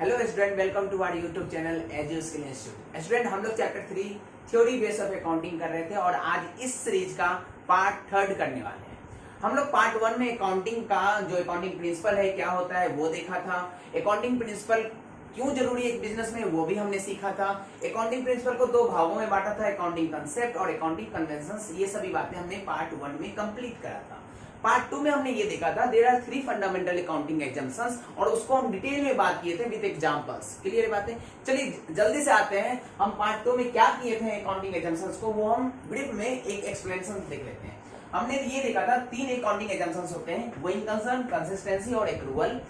Hello student, welcome to our YouTube channel Edu Skill Institute. Student, हम लोग chapter 3 theory base of accounting कर रहे थे और आज इस सीरीज का पार्ट 3 करने वाले हैं। हम लोग पार्ट 1 में अकाउंटिंग का जो अकाउंटिंग प्रिंसिपल है क्या होता है वो देखा था। अकाउंटिंग प्रिंसिपल क्यों जरूरी है एक बिजनेस में वो भी हमने सीखा था। अकाउंटिंग प्रिंसिपल को 2 भागों में बांटा था, अकाउंटिंग कंसेप्ट और अकाउंटिंग कन्वेंशंस। ये सभी बातें हमने पार्ट 1 में कंप्लीट करा था। पार्ट 2 में हमने ये देखा था there are 3 fundamental accounting assumptions और उसको हम डिटेल में बात किए थे विद एग्जांपल्स। क्लियर है बातें? चलिए जल्दी से आते हैं, हम पार्ट 2 में क्या किए थे अकाउंटिंग एग्जाम्पशंस को वो हम ब्रीफ में एक एक्सप्लेनेशन देख लेते हैं। हमने ये देखा था 3 अकाउंटिंग एग्जाम्पशंस होते हैं, गोइंग कंसर्न, कंसिस्टेंसी और एक्रूवल।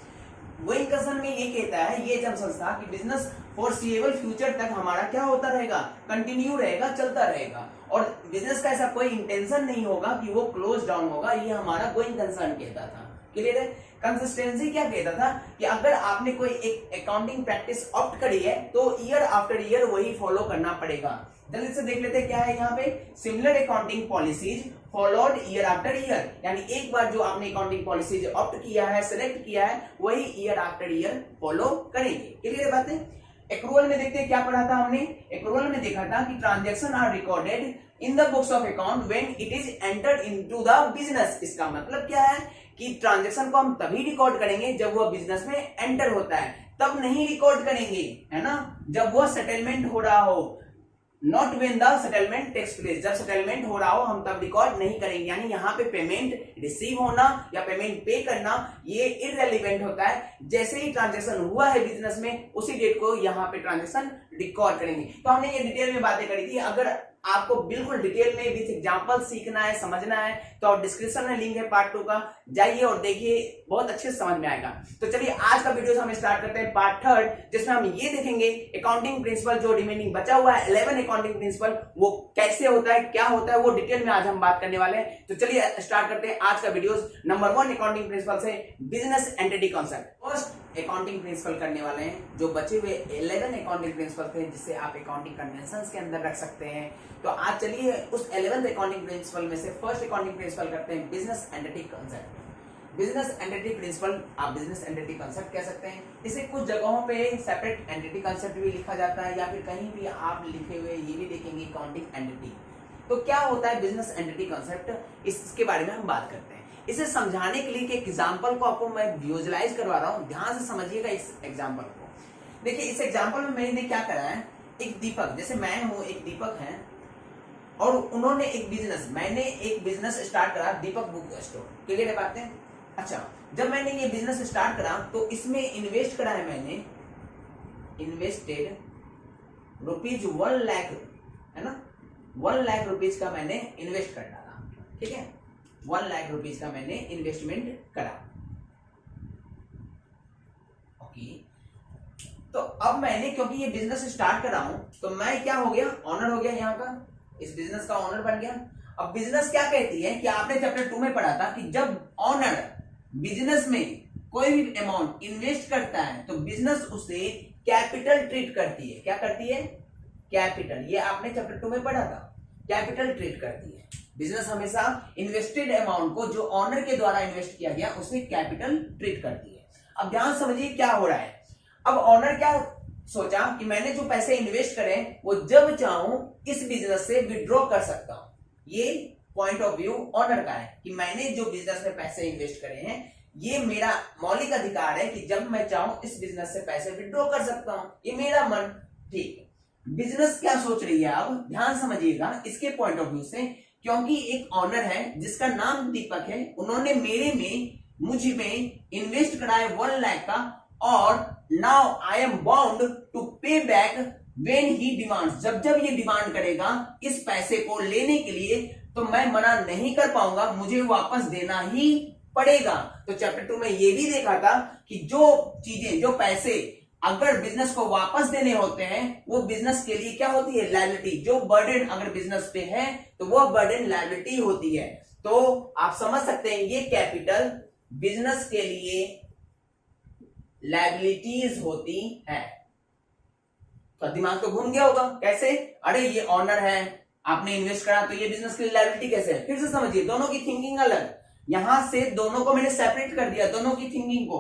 गोइंग कंसर्न में ये कहता है, ये एग्जाम्पशन था कि बिजनेस फोरसीएबल फ्यूचर तक हमारा क्या होता रहेगा, कंटिन्यू रहेगा, चलता रहेगा और बिजनेस का ऐसा कोई इंटेंशन नहीं होगा कि वो क्लोज डाउन होगा। ये हमारा गोइंग कंसर्न कहता था। क्लियर है? कंसिस्टेंसी क्या कहता था कि अगर आपने कोई एक अकाउंटिंग प्रैक्टिस ऑप्ट करी है तो ईयर आफ्टर ईयर वही फॉलो करना पड़ेगा। जल्दी से देख लेते हैं क्या है यहाँ पे, similar accounting policies followed year after year, यानी एक बार जो आपने अकाउंटिंग पॉलिसीज ऑप्ट किया है, सिलेक्ट किया है, वही ईयर आफ्टर ईयर फॉलो करेंगे। क्लियर बातें? एक्रूवल में देखते हैं क्या पढ़ा था हमने। एक्रूवल में देखा था कि transaction are recorded in the books of account when it is entered into the business. इसका मतलब क्या है कि ट्रांजैक्शन को हम तभी रिकॉर्ड करेंगे जब वह बिजनेस में एंटर होता है, तब नहीं रिकॉर्ड करेंगे, है ना, जब वह सेटलमेंट हो रहा हो। Not when the settlement takes place, जब सेटलमेंट हो रहा हो हम तब रिकॉर्ड नहीं करेंगे। यानी यहाँ पे पेमेंट रिसीव होना या पेमेंट पे करना ये इररिलेवेंट होता है। जैसे ही ट्रांजैक्शन हुआ है बिजनेस में उसी डेट को यहाँ पे ट्रांजैक्शन रिकॉर्ड करेंगे। तो हमने ये डिटेल में बातें करी थी। अगर आपको बिल्कुल डिटेल में विद एग्जांपल सीखना है, समझना है तो डिस्क्रिप्शन में लिंक है पार्ट 2 का, जाइए और देखिए, बहुत अच्छे से समझ में आएगा। तो चलिए आज का वीडियो हम स्टार्ट करते हैं पार्ट 3, जिसमें हम ये देखेंगे अकाउंटिंग प्रिंसिपल जो रिमेनिंग बचा हुआ है 11 अकाउंटिंग प्रिंसिपल वो कैसे होता है, क्या होता है, वो डिटेल में आज हम बात करने वाले हैं। तो चलिए स्टार्ट करते हैं आज का वीडियो। नंबर 1 अकाउंटिंग प्रिंसिपल से business entity concept. First accounting principle करने वाले हैं जो बचे हुए 11 अकाउंटिंग प्रिंसिपल थे जिसे आप अकाउंटिंग कन्वेंशंस के अंदर रख सकते हैं। तो आज चलिए उस 11th अकाउंटिंग प्रिंसिपल में से फर्स्ट अकाउंटिंग प्रिंसिपल करते हैं business entity concept. Business entity principle आप बिजनेस एंटिटी कॉन्सेप्ट कह सकते हैं। इसे कुछ जगहों पे सेपरेट एंटिटी कॉन्सेप्ट भी लिखा जाता है या फिर कहीं भी आप लिखे हुए ये भी देखेंगे अकाउंटिंग एंटिटी। तो क्या होता है बिजनेस एंटिटी कॉन्सेप्ट, इसके बारे में हम बात करते हैं। इसे समझाने के लिए एक एग्जांपल को आपको मैं विजुअलाइज करवा रहा हूं, ध्यान से समझिएगा इस एग्जांपल को। देखिए इस एग्जांपल में मैंने क्या करा है, एक दीपक, जैसे मैं हूं, एक दीपक है और उन्होंने एक बिजनेस, मैंने एक बिजनेस स्टार्ट करा दीपक बुक स्टोर। क्लियर है बातें? अच्छा, जब मैंने ये बिजनेस स्टार्ट करा तो इसमें इन्वेस्ट करा है मैंने, इन्वेस्टेड ₹1 लाख, है ना, 1 लाख रुपीज का मैंने इन्वेस्ट कर डाला। ठीक है, 1 लाख रुपीज का मैंने इन्वेस्टमेंट करा। ओके, तो अब मैंने, क्योंकि ये बिजनेस स्टार्ट कर रहा हूं तो मैं क्या हो गया, ऑनर हो गया, यहाँ का इस बिजनेस का ऑनर बन गया। अब बिजनेस क्या कहती है कि आपने चैप्टर 2 में पढ़ा था कि जब ऑनर बिजनेस में कोई भी अमाउंट इन्वेस्ट करता है तो बिजनेस उसे कैपिटल ट्रीट करती है। क्या करती है? कैपिटल। ये आपने चैप्टर 2 में पढ़ा था, कैपिटल ट्रीट करती है। बिजनेस हमेशा इन्वेस्टेड अमाउंट को जो ऑनर के द्वारा इन्वेस्ट किया गया उसे कैपिटल ट्रीट करती है। अब ध्यान समझिए क्या हो रहा है। अब ऑनर क्या सोचा कि मैंने जो पैसे इन्वेस्ट करे वो जब चाहूं इस बिजनेस से विड्रॉ कर सकता हूं। ये पॉइंट ऑफ व्यू ऑनर का है कि मैंने जो बिजनेस में पैसे इन्वेस्ट करे हैं ये मेरा मौलिक अधिकार है कि जब मैं चाहूं इस बिजनेस से पैसे विड्रॉ कर सकता हूं, ये मेरा मन। ठीक है, बिजनेस क्या सोच रही है, अब ध्यान समझिएगा इसके पॉइंट ऑफ व्यू से। क्योंकि एक ऑनर है जिसका नाम दीपक है, उन्होंने मेरे में, मुझ में इन्वेस्ट करा है 1 लाख का और now I am bound to pay back when he demands. जब जब ये डिमांड करेगा इस पैसे को लेने के लिए तो मैं मना नहीं कर पाऊंगा, मुझे वापस देना ही पड़ेगा। तो चैप्टर 2 में ये भी देखा था कि जो चीजें, जो पैसे अगर बिजनेस को वापस देने होते हैं वो बिजनेस के लिए क्या होती है, लायबिलिटी। जो बर्डन अगर बिजनेस पे है तो वो बर्डन लायबिलिटी होती है। तो आप समझ सकते हैं ये कैपिटल बिजनेस के लिए लायबिलिटीज होती है। तो दिमाग तो घूम गया होगा, कैसे, अरे ये ऑनर है, आपने इन्वेस्ट करा तो ये बिजनेस के लिए लायबिलिटी कैसे है। फिर से समझिए, दोनों की थिंकिंग अलग, यहां से दोनों को मैंने सेपरेट कर दिया, दोनों की थिंकिंग को।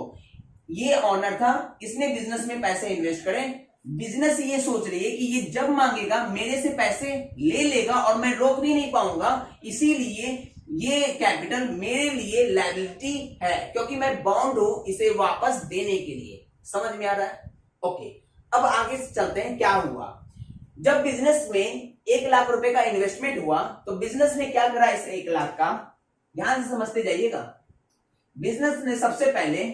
ये ऑनर था, इसने बिजनेस में पैसे इन्वेस्ट करें। बिजनेस ये सोच रही है कि ये जब मांगेगा मेरे से पैसे ले लेगा और मैं रोक भी नहीं पाऊंगा, इसीलिए ये कैपिटल मेरे लिए लायबिलिटी है, क्योंकि मैं बॉन्ड हूं इसे वापस देने के लिए। समझ में आ रहा है? ओके, अब आगे चलते हैं। क्या हुआ जब बिजनेस में 1 लाख रुपए का इन्वेस्टमेंट हुआ, तो बिजनेस ने क्या करा इस 1 लाख का, ध्यान से समझते जाइएगा। बिजनेस ने सबसे पहले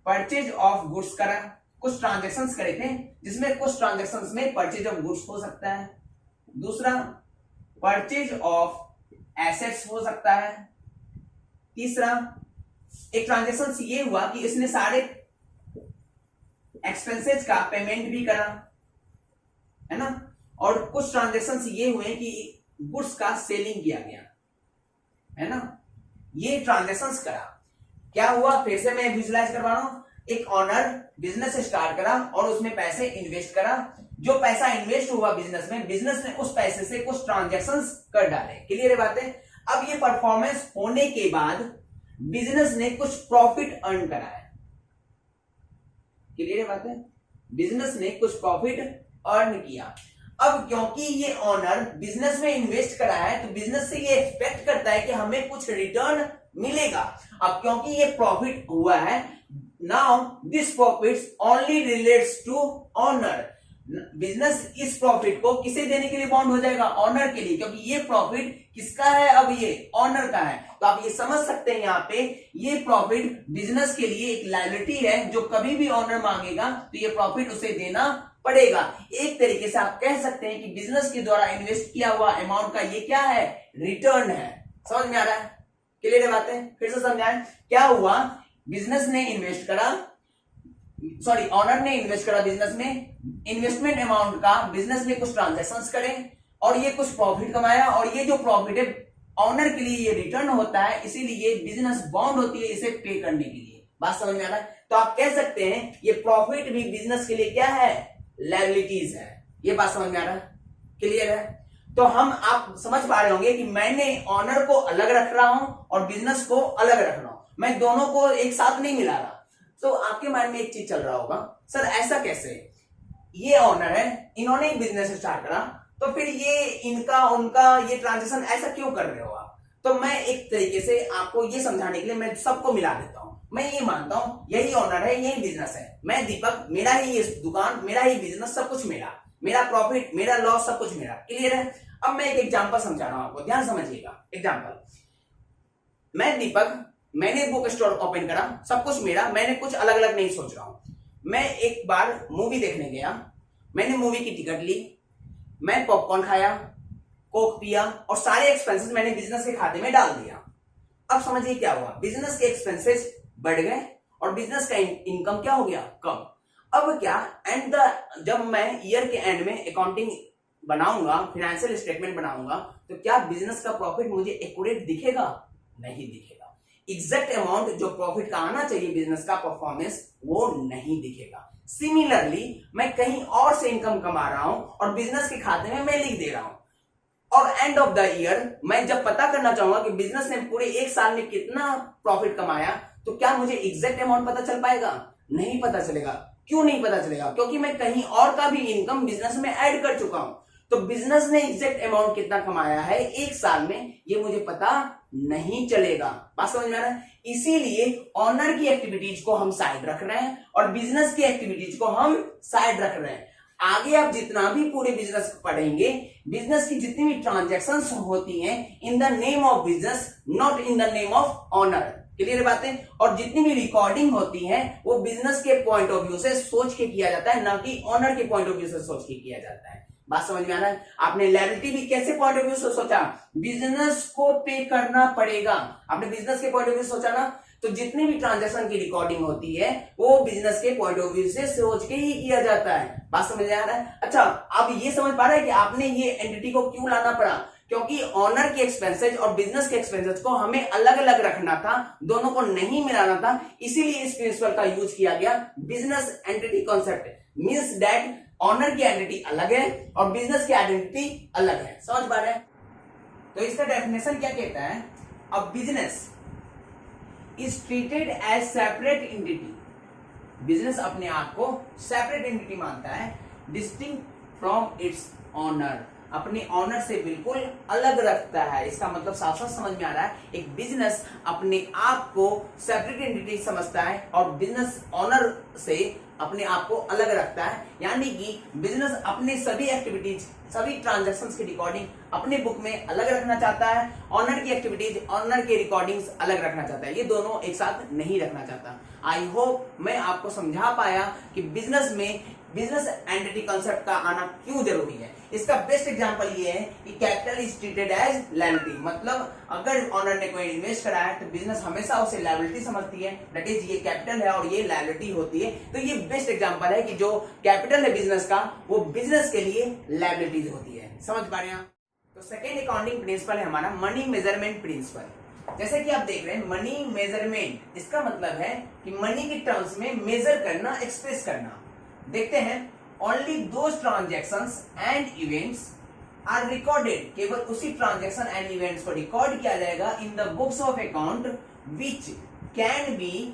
परचेज ऑफ गुड्स करा, कुछ ट्रांजेक्शन्स करे थे, जिसमें कुछ ट्रांजेक्शन्स में परचेज ऑफ गुड्स हो सकता है, दूसरा परचेज ऑफ एसेट्स हो सकता है, तीसरा एक ट्रांजेक्शन ये हुआ कि इसने सारे एक्सपेंसेस का पेमेंट भी करा, है ना, और कुछ ट्रांजेक्शन ये हुए कि गुड्स का सेलिंग किया गया, है ना, ये ट्रांजेक्शन्स करा। क्या हुआ, फिर से मैं विजुलाइज करवा रहा हूं। एक ऑनर बिजनेस स्टार्ट करा और उसमें पैसे इन्वेस्ट करा। जो पैसा इन्वेस्ट हुआ बिजनेस में, बिजनेस ने उस पैसे से कुछ ट्रांजेक्शन्स कर डाले। क्लियर है बातें? अब ये परफॉर्मेंस होने के बाद बिजनेस ने कुछ प्रॉफिट अर्न करा है। क्लियर है बातें? बिजनेस ने कुछ प्रॉफिट अर्न किया। अब क्योंकि ये ऑनर बिजनेस में इन्वेस्ट करा है, तो बिजनेस से ये एक्सपेक्ट करता है कि हमें कुछ रिटर्न मिलेगा। अब क्योंकि ये प्रॉफिट हुआ है, now this profit only relates to owner. Business इस प्रॉफिट को किसे देने के लिए बॉन्ड हो जाएगा? ऑनर के लिए, क्योंकि ये प्रॉफिट किसका है? अब ये ऑनर का है। तो आप ये समझ सकते हैं यहाँ पे ये प्रॉफिट बिजनेस के लिए एक लायबिलिटी है, जो कभी भी ऑनर मांगेगा तो ये प्रॉफिट उसे देना पड़ेगा। एक तरीके से आप कह सकते हैं कि बिजनेस के द्वारा इन्वेस्ट किया हुआ अमाउंट का ये क्या है? रिटर्न है। समझ में आ रहा है? क्लियर है बातें? फिर से समझाएं। क्या हुआ, बिजनेस ने इन्वेस्ट करा, सॉरी ऑनर ने इन्वेस्ट करा बिजनेस में, इन्वेस्टमेंट अमाउंट का बिजनेस ने कुछ ट्रांजैक्शंस करे और ये कुछ प्रॉफिट कमाया, और ये जो प्रॉफिट है ऑनर के लिए ये रिटर्न होता है, इसीलिए बिजनेस बॉन्ड होती है इसे पे करने के लिए। बात समझ में आ रहा है? तो आप कह सकते हैं ये प्रॉफिट भी बिजनेस के लिए क्या है? लायबिलिटीज है। ये बात समझ में आ रहा है? क्लियर है? तो हम आप समझ पा रहे होंगे कि मैंने ऑनर को अलग रख रहा हूं और बिजनेस को अलग रख रहा हूं, मैं दोनों को एक साथ नहीं मिला रहा। तो आपके माइंड में एक चीज चल रहा होगा, सर ऐसा कैसे? ये ऑनर है, इन्होंने ही बिजनेस स्टार्ट करा, तो फिर ये इनका उनका ये ट्रांजेक्शन ऐसा क्यों कर रहे हो आप? तो मैं एक तरीके से आपको ये समझाने के लिए मैं सबको मिला देता हूं। मैं ये मानता हूं यही ऑनर है, यही बिजनेस है, मैं दीपक, मेरा ही ये दुकान, मेरा ही बिजनेस, सब कुछ मेरा, मेरा प्रॉफिट, मेरा लॉस, सब कुछ मेरा। क्लियर है? अब मैं एक एग्जांपल समझा रहा हूं आपको, ध्यान समझिएगा। एग्जांपल, मैं दीपक, मैंने बुक स्टोर ओपन करा, सब कुछ मेरा, मैंने कुछ अलग अलग नहीं सोच रहा हूं। मैं एक बार मूवी देखने गया, मैंने मूवी की टिकट ली, मैं पॉपकॉर्न खाया, कोक पिया, और सारे एक्सपेंसेस मैंने बिजनेस के खाते में डाल दिया। अब समझिए क्या हुआ, बिजनेस के एक्सपेंसेस बढ़ गए और बिजनेस का इनकम क्या हो गया? कम। अब क्या, जब मैं ईयर के एंड में अकाउंटिंग बनाऊंगा, फाइनेंशियल स्टेटमेंट बनाऊंगा, तो क्या बिजनेस का प्रॉफिट मुझे एक्यूरेट दिखेगा? नहीं दिखेगा। एग्जैक्ट अमाउंट जो प्रॉफिट का आना चाहिए बिजनेस का परफॉर्मेंस, वो नहीं दिखेगा। सिमिलरली मैं कहीं और से इनकम कमा रहा हूं और बिजनेस के खाते में मैं लिख दे रहा हूं, और एंड ऑफ द ईयर मैं जब पता करना चाहूंगा कि बिजनेस ने पूरे एक साल में कितना प्रॉफिट कमाया, तो क्या मुझे एग्जैक्ट अमाउंट पता चल पाएगा? नहीं पता चलेगा। क्यों नहीं पता चलेगा? क्योंकि मैं कहीं और का भी इनकम बिजनेस में ऐड कर चुका हूं। तो बिजनेस ने एग्जैक्ट अमाउंट कितना कमाया है एक साल में, ये मुझे पता नहीं चलेगा। बात समझ में आ रहा है? इसीलिए ऑनर की एक्टिविटीज को हम साइड रख रहे हैं और बिजनेस की एक्टिविटीज को हम साइड रख रहे हैं। आगे आप जितना भी पूरे बिजनेस पढ़ेंगे, बिजनेस की जितनी भी ट्रांजैक्शंस होती हैं, in the name of business, not in the name of owner. Clear बातें? और जितनी भी रिकॉर्डिंग होती है वो बिजनेस के पॉइंट ऑफ व्यू से सोच के किया जाता है, ना कि ऑनर के पॉइंट ऑफ व्यू से सोच के किया जाता है। बात समझ में आ रहा है? आपने लायबिलिटी भी कैसे पॉइंट ऑफ व्यू से सोचा? बिजनेस को पे करना पड़ेगा। आपने बिजनेस के पॉइंट ऑफ व्यू से सोचा ना, तो जितनी भी ट्रांजैक्शन की रिकॉर्डिंग होती है वो बिजनेस के पॉइंट ऑफ व्यू से सोच के ही किया जाता है। बात समझ आ रहा है? अच्छा, अब ये समझ पा रहा है कि आपने ये एंटिटी को क्यों लाना पड़ा? क्योंकि ऑनर के एक्सपेंसेस और बिजनेस के एक्सपेंसेस को हमें अलग अलग रखना था, दोनों को नहीं मिलाना था। इसीलिए इस प्रिंसिपल का यूज किया गया। Business entity concept means that owner की आइडेंटिटी अलग है और बिजनेस की आइडेंटिटी अलग है। समझ पा रहे हैं? तो इसका डेफिनेशन क्या कहता है? अब business is treated as separate entity, business अपने आप को सेपरेट एंटिटी मानता है, डिस्टिंक्ट फ्रॉम इट्स ऑनर, अपने ऑनर से बिल्कुल अलग रखता है। इसका मतलब साफ साफ समझ में आ रहा है, एक बिजनेस अपने आप को सेपरेट एंटिटी समझता है और बिजनेस ऑनर से अपने आप को अलग रखता है, यानी कि बिजनेस अपने सभी एक्टिविटीज, सभी ट्रांजैक्शंस की रिकॉर्डिंग अपने बुक में अलग रखना चाहता है, ऑनर की एक्टिविटीज, ऑनर की रिकॉर्डिंग्स अलग रखना चाहता है, ये दोनों एक साथ नहीं रखना चाहता। आई होप मैं आपको समझा पाया कि बिजनेस में बिजनेस एंटिटी कंसेप्ट का आना क्यों जरूरी है। इसका बेस्ट एग्जांपल ये है कि capital is treated as liability, मतलब अगर ऑनर ने कोई इन्वेस्ट करा है तो बिजनेस हमेशा उसे लायबिलिटी समझती है, दैट इज ये कैपिटल है और ये लायबिलिटी होती है। तो ये बेस्ट एग्जांपल है कि जो कैपिटल है बिजनेस का वो बिजनेस के लिए लायबिलिटीज होती है। समझ पा रहे हैं आप? तो सेकेंड अकाउंटिंग प्रिंसिपल है हमारा मनी मेजरमेंट प्रिंसिपल। जैसे कि आप देख रहे हैं मनी मेजरमेंट, इसका मतलब है कि मनी के टर्म्स में मेजर करना, एक्सप्रेस करना। देखते हैं, only those transactions and events are recorded, केवल उसी ट्रांजैक्शन एंड इवेंट्स को रिकॉर्ड किया जाएगा in the books of account which can be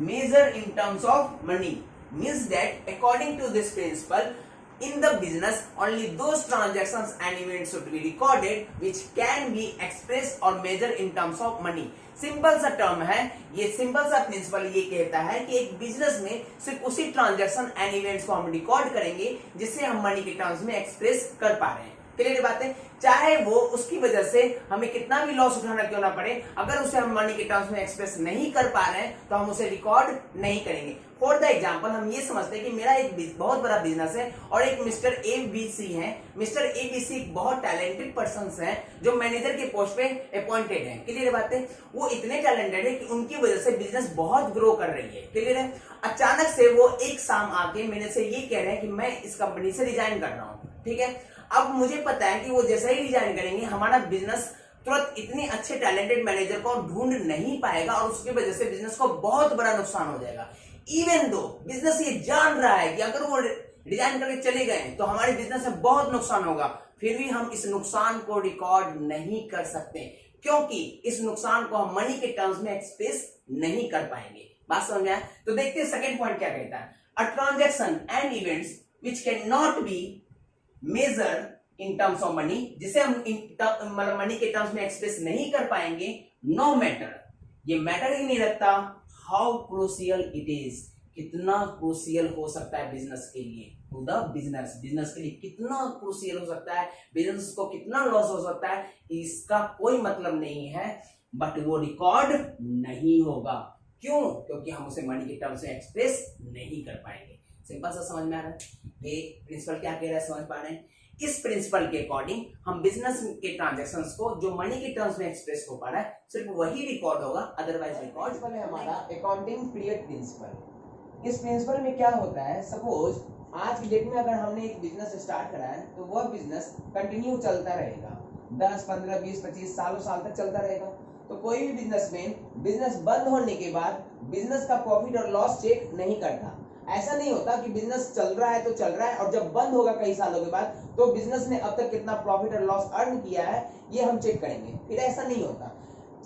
measured in terms of money. Means that according to this principle in the business only those transactions and events should be recorded which can be expressed or measured in terms of money। Simple सा term है ये, simple सा principal ये कहता है कि एक business में सिर्फ उसी ट्रांजैक्शन एंड इवेंट्स को हम रिकॉर्ड करेंगे जिससे हम मनी के टर्म्स में एक्सप्रेस कर पा रहे हैं। क्लियर बात है, चाहे वो उसकी वजह से हमें कितना भी लॉस उठाना क्यों ना पड़े, अगर उसे हम मनी के टर्म्स में एक्सप्रेस नहीं कर पा रहे हैं तो हम उसे रिकॉर्ड नहीं करेंगे। फॉर द एग्जाम्पल हम ये समझते हैं कि मेरा एक बहुत बड़ा बिजनेस है और एक मिस्टर ABC है। मिस्टर ABC एक बहुत टैलेंटेड पर्सन है जो मैनेजर के पोस्ट पे अपॉइंटेड है। क्लियर बात है, वो इतने टैलेंटेड है कि उनकी वजह से बिजनेस बहुत ग्रो कर रही है। क्लियर है, अचानक से वो एक शाम आके मेरे से ये कह रहे हैं कि मैं इस कंपनी से रिजाइन कर रहा हूँ। ठीक है, अब मुझे पता है कि वो जैसा ही रिजाइन करेंगे हमारा बिजनेस तुरंत इतने अच्छे टैलेंटेड मैनेजर को ढूंढ नहीं पाएगा और उसकी वजह से बिजनेस को बहुत बड़ा नुकसान हो जाएगा। इवन दो बिजनेस ये जान रहा है कि अगर वो रिजाइन करके चले गए तो हमारे बिजनेस में बहुत नुकसान होगा, फिर भी हम इस नुकसान को रिकॉर्ड नहीं कर सकते क्योंकि इस नुकसान को हम मनी के टर्म्स में एक्सप्रेस नहीं कर पाएंगे। बात समझ आया? तो देखते हैं सेकंड पॉइंट क्या कहता है। A transaction and events which can not be measured in terms of money, जिसे हम मतलब मनी के टर्म्स में एक्सप्रेस नहीं कर पाएंगे, नो मैटर, ये मैटर ही नहीं रखता हाउ क्रूशियल इट इज, कितना क्रूशियल हो सकता है बिजनेस के लिए, टू द बिजनेस, बिजनेस के लिए कितना क्रूशियल हो सकता है, बिजनेस को कितना लॉस हो सकता है, इसका कोई मतलब नहीं है, बट वो रिकॉर्ड नहीं होगा। क्यों? क्योंकि हम उसे मनी के टर्म्स में एक्सप्रेस नहीं कर पाएंगे। सिंपल सा समझ में आ रहा है? ये प्रिंसिपल क्या कह रहा है, समझ पा रहे हैं? इस प्रिंसिपल के अकॉर्डिंग हम बिजनेस के ट्रांजैक्शंस को जो मनी के टर्म्स में एक्सप्रेस हो पा रहा है सिर्फ वही रिकॉर्ड होगा, अदरवाइज रिकॉर्ड है हमारा अकाउंटिंग पीरियड प्रिंसिपल। इस प्रिंसिपल में क्या होता है, सपोज आज की डेट में अगर हमने एक बिजनेस स्टार्ट करा है तो वह बिजनेस कंटिन्यू चलता रहेगा, 10, 15, 20, 25 सालों साल तक चलता रहेगा। तो कोई भी बिजनेसमैन बिजनेस बंद होने के बाद बिजनेस का प्रॉफिट और लॉस चेक नहीं करता। ऐसा नहीं होता कि बिजनेस चल रहा है तो चल रहा है और जब बंद होगा कई सालों के बाद तो बिजनेस ने अब तक कितना प्रॉफिट और लॉस अर्न किया है ये हम चेक करेंगे, फिर ऐसा नहीं होता।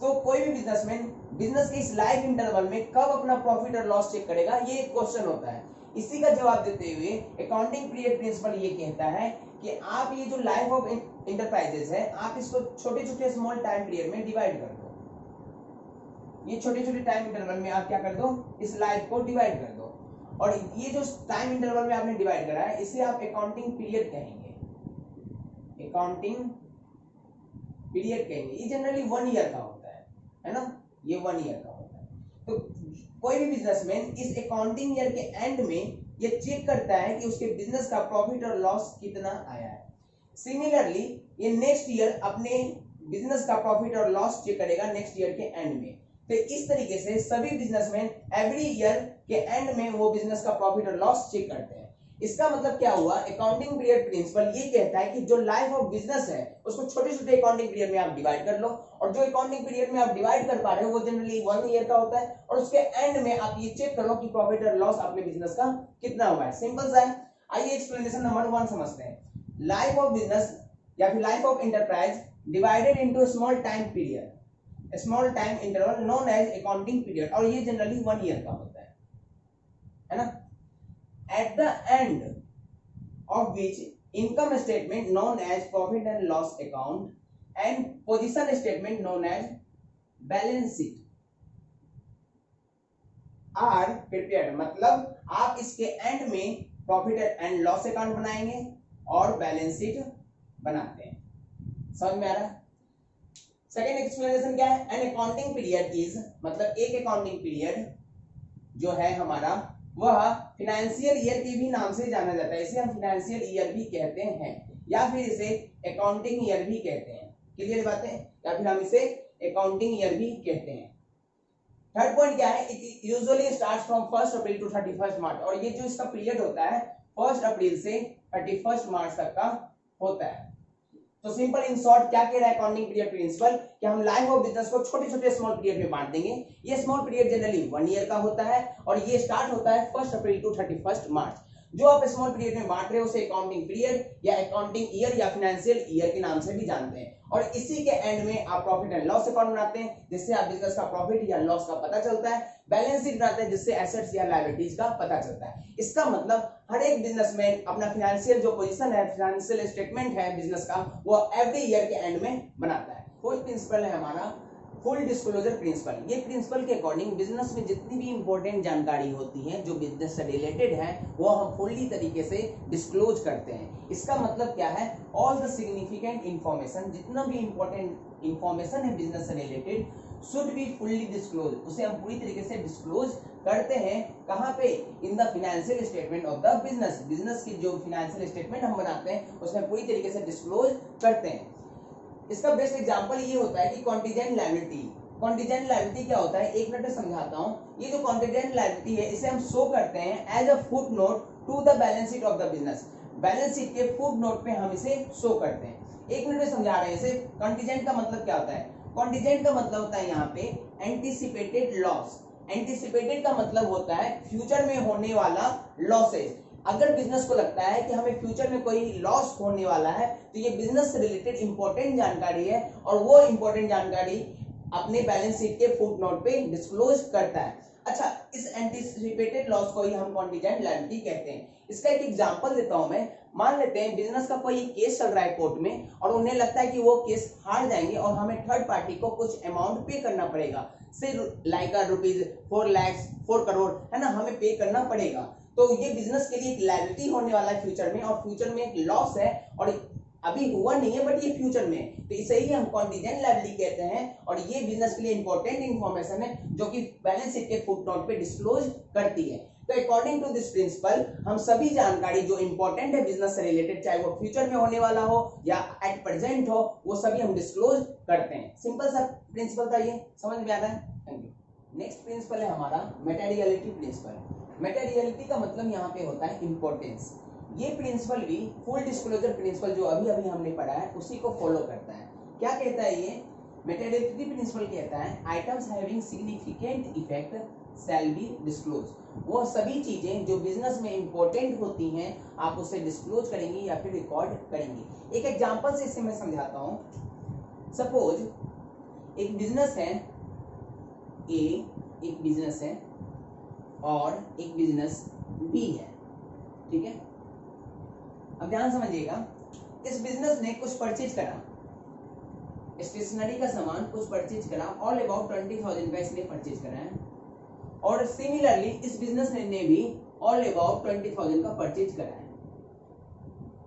तो कोई भी बिजनेसमैन बिजनेस के इस लाइफ इंटरवल में कब अपना प्रॉफिट और लॉस चेक करेगा, ये एक क्वेश्चन होता है। इसी का जवाब देते हुए अकाउंटिंग पीरियड प्रिंसिपल ये कहता है कि आप ये जो लाइफ ऑफ इंटरप्राइजेस है आप इसको छोटे छोटे स्मॉल टाइम पीरियड में डिवाइड कर दो। ये छोटे छोटे टाइम इंटरवल में आप क्या कर दो, इस लाइफ को डिवाइड कर दो और ये जो टाइम इंटरवल में आपने डिवाइड करा है इसे आप अकाउंटिंग पीरियड कहेंगे। अकाउंटिंग पीरियड कहेंगे। ये जनरली 1 ईयर का होता है ना, ये 1 ईयर का होता है। तो कोई भी बिजनेसमैन इस अकाउंटिंग ईयर के एंड में ये चेक करता है कि उसके बिजनेस का प्रॉफिट और लॉस कितना आया है। सिमिलरली ये नेक्स्ट ईयर अपने बिजनेस का प्रॉफिट और लॉस चेक करेगा नेक्स्ट ईयर के एंड में। तो इस तरीके से सभी बिजनेसमैन एवरी ईयर के एंड में वो बिजनेस का प्रॉफिट और लॉस चेक करते हैं। इसका मतलब क्या हुआ, अकाउंटिंग पीरियड प्रिंसिपल ये कहता है कि जो लाइफ ऑफ बिजनेस है उसको छोटे छोटे अकाउंटिंग पीरियड में आप डिवाइड कर लो और जो अकाउंटिंग पीरियड में आप डिवाइड कर पा रहे हो वो जनरली 1 ईयर का होता है और उसके एंड में आप ये चेक करो कि प्रॉफिट और लॉस अपने बिजनेस का कितना हुआ है। सिंपल सा है। आइए एक्सप्लेनेशन नंबर 1 समझते हैं। लाइफ ऑफ बिजनेस या फिर life of enterprise divided into small time period. Small time interval known as accounting period, और ये जनरली 1 ईयर का होता है ना। At the end of which income statement known as profit and loss account and position statement known as balance sheet are prepared, मतलब आप इसके and में प्रॉफिट एंड लॉस अकाउंट बनाएंगे और बैलेंस शीट बनाते हैं। समझ में आ रहा है? सेकेंड एक्सप्लेनेशन क्या है? एन अकाउंटिंग पीरियड इज, मतलब एक अकाउंटिंग पीरियड जो है हमारा वह फाइनेंशियल ईयर के भी नाम से जाना जाता है। इसे हम फाइनेंशियल ईयर भी कहते हैं या फिर इसे अकाउंटिंग ईयर भी कहते हैं। क्लियर बातें? या फिर हम इसे अकाउंटिंग ईयर भी कहते हैं। थर्ड पॉइंट क्या है? It usually starts from 1 April to 31 March, और ये जो इसका पीरियड होता है 1 अप्रैल से 31 मार्च तक का होता है। तो सिंपल इन शॉर्ट क्या कह रहा है अकाउंटिंग पीरियड प्रिंसिपल, कि हम लाइफ ऑफ बिजनेस को छोटे छोटे स्मॉल पीरियड में बांट देंगे। ये स्मॉल पीरियड जनरली 1 ईयर का होता है और ये स्टार्ट होता है 1 अप्रैल टू 31 मार्च। जो आप स्मॉल पीरियड में बांट रहे हो उसे अकाउंटिंग पीरियड या अकाउंटिंग ईयर या फाइनेंशियल ईयर के नाम से भी जानते हैं, और इसी के एंड में आप प्रॉफिट एंड लॉस अकाउंट बनाते हैं जिससे आप बिजनेस का प्रॉफिट या लॉस का पता चलता है। बैलेंस शीट बनाते हैं जिससे एसेट्स या लायबिलिटीज का पता चलता है। इसका मतलब हर एक बिजनेसमैन अपना फाइनेंशियल जो पोजीशन है, फाइनेंशियल स्टेटमेंट है बिजनेस का, वो एवरी ईयर के एंड में बनाता है। फोर्थ प्रिंसिपल है हमारा फुल डिस्क्लोजर प्रिंसिपल। ये प्रिंसिपल के अकॉर्डिंग बिजनेस में जितनी भी इंपॉर्टेंट जानकारी होती है जो बिजनेस से रिलेटेड है वो हम फुल्ली तरीके से डिस्क्लोज करते हैं। इसका मतलब क्या है? ऑल द सिग्निफिकेंट इंफॉर्मेशन, जितना भी इंपॉर्टेंट इंफॉर्मेशन है बिजनेस से related should be fully disclose, उसे हम पूरी तरीके से डिस्क्लोज करते हैं। कहाँ पे? In the financial statement of the business. Business की जो फाइनेंशियल स्टेटमेंट हम बनाते हैं उसमें पूरी तरीके से डिस्क्लोज करते हैं। इसका बेस्ट एग्जांपल ये होता है कि कॉन्टिजेंट लायबिलिटी। कॉन्टिजेंट लायबिलिटी क्या होता है? एक मिनट में समझाता हूं। ये जो कॉन्टिजेंट लायबिलिटी है इसे हम शो करते हैं as a footnote to the balance sheet of the business. Balance sheet के फुट नोट पे हम इसे शो करते हैं। एक मिनट में समझा रहे हैं इसे। कॉन्टिजेंट का मतलब क्या होता है? कॉन्टिजेंट का मतलब होता है यहाँ पे एंटीसिपेटेड लॉस। एंटीसिपेटेड का मतलब होता है फ्यूचर में होने वाला लॉसेज। अगर बिजनेस को लगता है कि हमें फ्यूचर में कोई लॉस होने वाला है तो ये बिजनेस से रिलेटेड इंपॉर्टेंट जानकारी है और वो इंपॉर्टेंट जानकारी अपने बैलेंस शीट के फुट नोट पे डिस्क्लोज करता है। अच्छा, इस एंटीसिपेटेड लॉस को ही हम कॉन्टिजेंट लायबिलिटी कहते हैं। इसका एक एग्जांपल देता हूं मैं। मान लेते हैं बिजनेस का कोई केस चल रहा है कोर्ट में और उन्हें लगता है कि वो केस हार जाएंगे और हमें थर्ड पार्टी को कुछ अमाउंट पे करना पड़ेगा, सिर्फ लाइक रुपीज 4 लाख 4 करोड़ है ना, हमें पे करना पड़ेगा। तो ये बिजनेस के लिए एक लायबिलिटी होने वाला है फ्यूचर में, और फ्यूचर में एक लॉस है और अभी हुआ नहीं है बट ये फ्यूचर में, तो इसे ही हम कॉन्टिजेंट लायबिलिटी कहते हैं। और ये बिजनेस के लिए इंपॉर्टेंट इंफॉर्मेशन है जो कि बैलेंस शीट के फुटनोट पे डिस्क्लोज करती है। तो अकॉर्डिंग टू दिस प्रिंसिपल हम सभी जानकारी जो इंपॉर्टेंट है बिजनेस से रिलेटेड, चाहे वो फ्यूचर में होने वाला हो या एट प्रेजेंट हो, वो सभी हम डिस्क्लोज करते हैं। सिंपल सा प्रिंसिपल था, ये समझ में आ रहा है? Thank you. नेक्स्ट प्रिंसिपल है हमारा मटेरियलिटी प्रिंसिपल। मटेरियलिटी का मतलब यहाँ पे होता है इंपॉर्टेंस। ये प्रिंसिपल भी फुल डिस्क्लोजर प्रिंसिपल जो अभी अभी हमने पढ़ा है उसी को फॉलो करता है। क्या कहता है ये? मटेरियलिटी प्रिंसिपल कहता है items having significant effect shall be disclose. वो सभी चीजें जो बिजनेस में इंपॉर्टेंट होती हैं आप उसे डिस्क्लोज करेंगे या फिर रिकॉर्ड करेंगे। एक एग्जांपल से इसे मैं समझाता हूं। सपोज एक बिजनेस है ए, एक बिजनेस है और एक बिजनेस बी है, ठीक है। अब ध्यान समझिएगा, इस बिजनेस ने कुछ परचेज करा, स्टेशनरी का सामान कुछ परचेज करा, ऑल अबाउट 20,000 का इसने परचेज करा है, और सिमिलरली इस बिजनेस ने भी ऑल अबाउट 20,000 का परचेज करा है।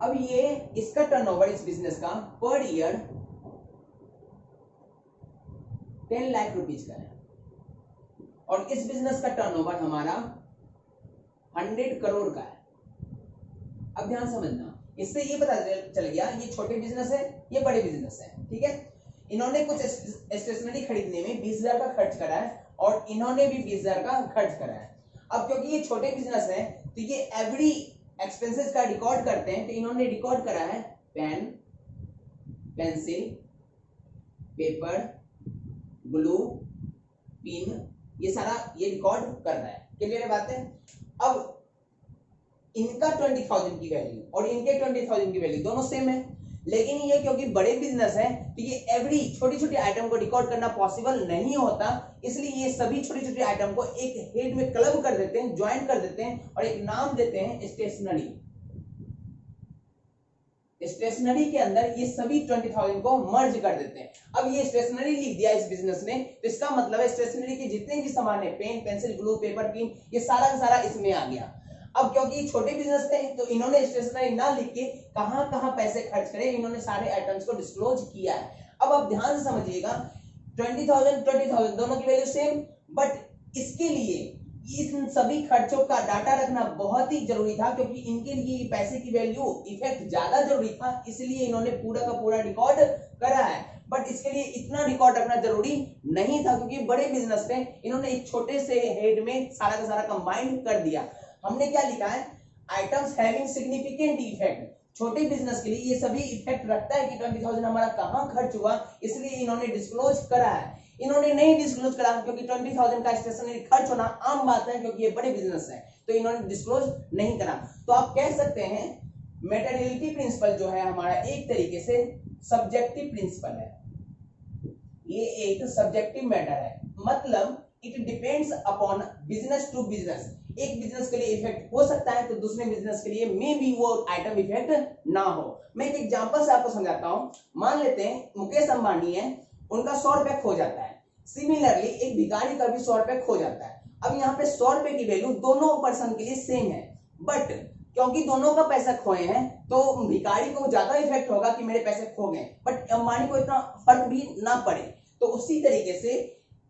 अब ये इसका टर्नओवर इस बिजनेस का पर ईयर 10 लाख रुपीज का है और इस बिजनेस का टर्नओवर हमारा 100 करोड़ का है। अब ध्यान समझना, इससे ये पता चल गया ये छोटे बिजनेस है, ये बड़े बिजनेस है, ठीक है। इन्होंने कुछ स्टेशनरी खरीदने में 20,000 का खर्च करा है और इन्होंने भी 20,000 का खर्च करा है। अब क्योंकि ये छोटे बिजनेस है तो ये एवरी एक्सपेंसेस का रिकॉर्ड करते हैं, तो इन्होंने रिकॉर्ड करा है pen, pencil, paper, glue, pin, ये सारा ये रिकॉर्ड कर रहा है। क्लियर है बात है? अब इनका 20,000 की वैल्यू और इनके 20,000 की वैल्यू दोनों सेम है, लेकिन ये क्योंकि बड़े बिजनेस हैं तो ये एवरी छोटी छोटी आइटम को रिकॉर्ड करना पॉसिबल नहीं होता, इसलिए ये सभी छोटी छोटी आइटम को एक हेड में क्लब कर देते हैं, ज्वाइन कर देते हैं और एक नाम देते हैं स्टेशनरी। स्टेशनरी के अंदर ये सभी 20,000 को मर्ज कर देते हैं। अब ये स्टेशनरी लिख दिया इस बिजनेस ने, तो इसका मतलब है स्टेशनरी के जितने भी सामान है, pen, pencil, glue, paper, pin, ये सारा का सारा इसमें आ गया। अब क्योंकि छोटे बिजनेस थे तो इन्होंने स्टेशनरी ना लिख के कहां कहां पैसे खर्च करे, इन्होंने सारे आइटम्स को डिस्क्लोज किया है। अब आप ध्यान से समझिएगा, 20,000 दोनों की वैल्यू सेम, बट इसके लिए इन सभी खर्चों का डाटा रखना बहुत ही जरूरी था, क्योंकि इनके लिए पैसे की वैल्यू इफेक्ट ज्यादा जरूरी था, इसलिए इन्होंने पूरा का पूरा रिकॉर्ड करा है। बट इसके लिए इतना रिकॉर्ड रखना जरूरी नहीं था, क्योंकि बड़े बिजनेस थे, इन्होंने एक छोटे से हेड में सारा का सारा कंबाइन कर दिया। हमने क्या लिखा है, आइटम्स हैविंग सिग्निफिकेंट इफेक्ट। छोटे बिजनेस के लिए ये सभी इफेक्ट रखता है कि 20,000 हमारा कहां खर्च हुआ, इसलिए इन्होंने डिस्क्लोज करा है। इन्होंने नहीं डिस्क्लोज करा क्योंकि 20,000 का स्टेशनरी खर्च होना आम बात है, क्योंकि ये बड़े बिजनेस है, तो इन्होंने डिस्क्लोज नहीं करा। तो आप कह सकते हैं मेटेरियलिटी प्रिंसिपल जो है हमारा एक तरीके से सब्जेक्टिव प्रिंसिपल है, ये एक सब्जेक्टिव मैटर है, मतलब it depends upon business to business. एक बिजनेस के लिए इफेक्ट हो सकता है तो दूसरे बिजनेस के लिए मे बी वो आइटम इफेक्ट ना हो। मैं एक एग्जांपल से आपको समझाता हूं। मान लेते हैं मुकेश अंबानी है, उनका 100 रुपए खो जाता है। सिमिलरली एक भिखारी का भी 100 रुपए खो जाता है। अब यहाँ पे 100 रुपए की वैल्यू दोनों पर्सन के लिए सेम है, बट क्योंकि दोनों का पैसा खोए हैं तो भिखारी को ज्यादा इफेक्ट होगा कि मेरे पैसे खो गए, बट अंबानी को इतना फर्क भी ना पड़े। तो उसी तरीके से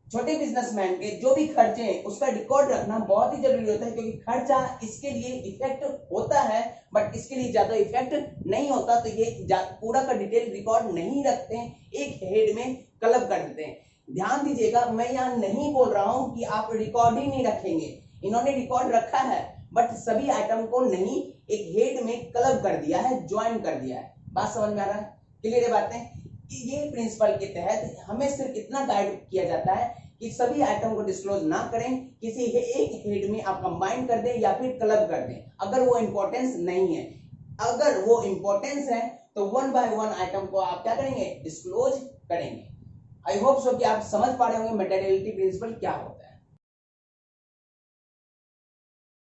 छोटे बिजनेसमैन के जो भी खर्चे हैं उसका रिकॉर्ड रखना बहुत ही जरूरी होता है, क्योंकि खर्चा इसके लिए इफेक्ट होता है बट इसके लिए ज्यादा इफेक्ट नहीं होता, तो ये पूरा का डिटेल रिकॉर्ड नहीं रखते हैं, एक हेड में क्लब कर देते हैं। ध्यान दीजिएगा, मैं यहाँ नहीं बोल रहा हूं कि आप रिकॉर्ड ही नहीं रखेंगे, इन्होंने रिकॉर्ड रखा है बट सभी आइटम को नहीं, एक हेड में क्लब कर दिया है, ज्वाइन कर दिया है। बात समझ में आ रहा है? क्लियर है बातें? ये प्रिंसिपल के तहत हमें सिर्फ इतना गाइड किया जाता है कि सभी आइटम को डिस्क्लोज ना करें, किसी एक हेड में आप कंबाइन कर दें या फिर क्लब कर दें, अगर वो इंपॉर्टेंस नहीं है। अगर वो इंपॉर्टेंस है तो 1 by 1 आइटम को आप क्या करेंगे, डिस्क्लोज करेंगे। आई होप सो कि आप समझ पा रहे होंगे मेटेरियलिटी प्रिंसिपल क्या होता है।